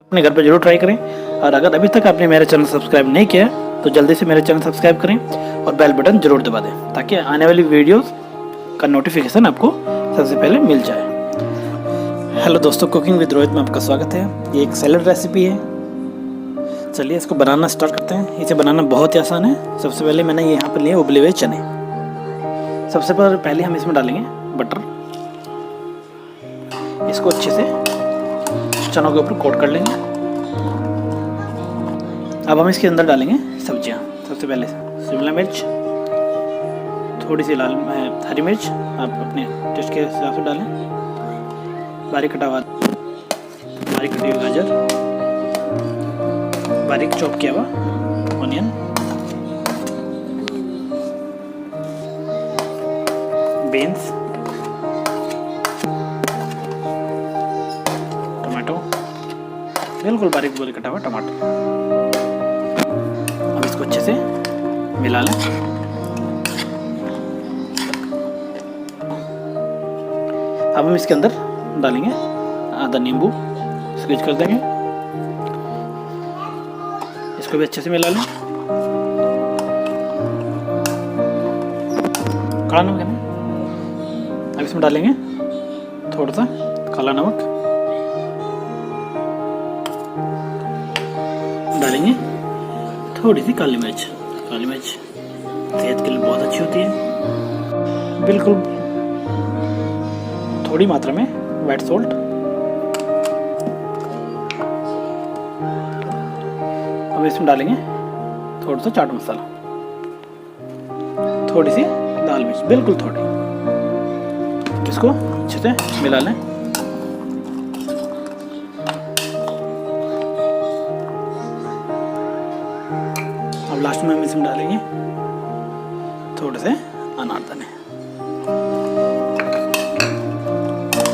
अपने घर पर जरूर ट्राई करें। और अगर अभी तक आपने मेरा चैनल सब्सक्राइब नहीं किया तो जल्दी से मेरे चैनल सब्सक्राइब करें और बेल बटन जरूर दबा दें ताकि आने वाली वीडियोस का नोटिफिकेशन आपको सबसे पहले मिल जाए। हेलो दोस्तों, कुकिंग विद रोहित में आपका स्वागत है। ये एक सैलड रेसिपी है। चलिए इसको बनाना स्टार्ट करते हैं। इसे बनाना बहुत ही आसान है। सबसे पहले मैंने यहाँ पर लिए उबले हुए चने। सबसे पहले हम इसमें डालेंगे बटर। इसको अच्छे से चनों के ऊपर कोट कर लेंगे। अब हम इसके अंदर डालेंगे सब्जियां। सबसे पहले शिमला मिर्च, थोड़ी सी हरी मिर्च, आप अपने टेस्ट के हिसाब से डालें। बारीक कटी हुई गाजर, बारीक चॉप किया हुआ ऑनियन, बीन्स, टमाटो, बिल्कुल बारीक कटा हुआ टमाटर। अब इसको अच्छे से मिला लें। अब हम इसके अंदर डालेंगे आधा नींबू, स्क्वीज कर देंगे। इसको भी अच्छे से मिला लें। काला नमक है ना, अब इसमें डालेंगे थोड़ा सा काला नमक, डालेंगे थोड़ी सी काली मिर्च। काली मिर्च सेहत के लिए बहुत अच्छी होती है। बिल्कुल थोड़ी मात्रा में व्हाइट सॉल्ट। अब इसमें डालेंगे थोड़ा सा चाट मसाला, थोड़ी सी लाल मिर्च, बिल्कुल थोड़ी। इसको अच्छे से मिला लें। अब लास्ट में हम इसमें डालेंगे थोड़े से अनारदाने।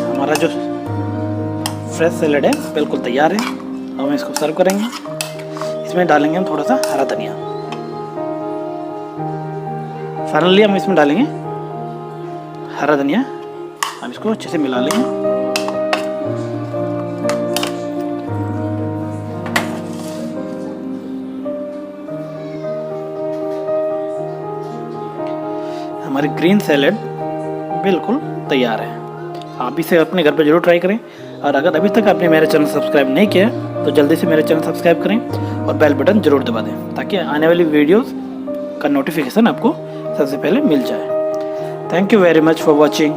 हमारा जो फ्रेश सैलेड है बिल्कुल तैयार है। अब हम इसको सर्व करेंगे। इसमें डालेंगे हम थोड़ा सा हरा धनिया। फाइनली हम इसमें डालेंगे हरा धनिया। हम इसको अच्छे से मिला लेंगे। हमारी ग्रीन सैलेड बिल्कुल तैयार है। आप इसे अपने घर पर जरूर ट्राई करें। और अगर अभी तक आपने मेरा चैनल सब्सक्राइब नहीं किया तो जल्दी से मेरे चैनल सब्सक्राइब करें और बेल बटन जरूर दबा दें ताकि आने वाली वीडियोस का नोटिफिकेशन आपको सबसे पहले मिल जाए। Thank you very much for watching.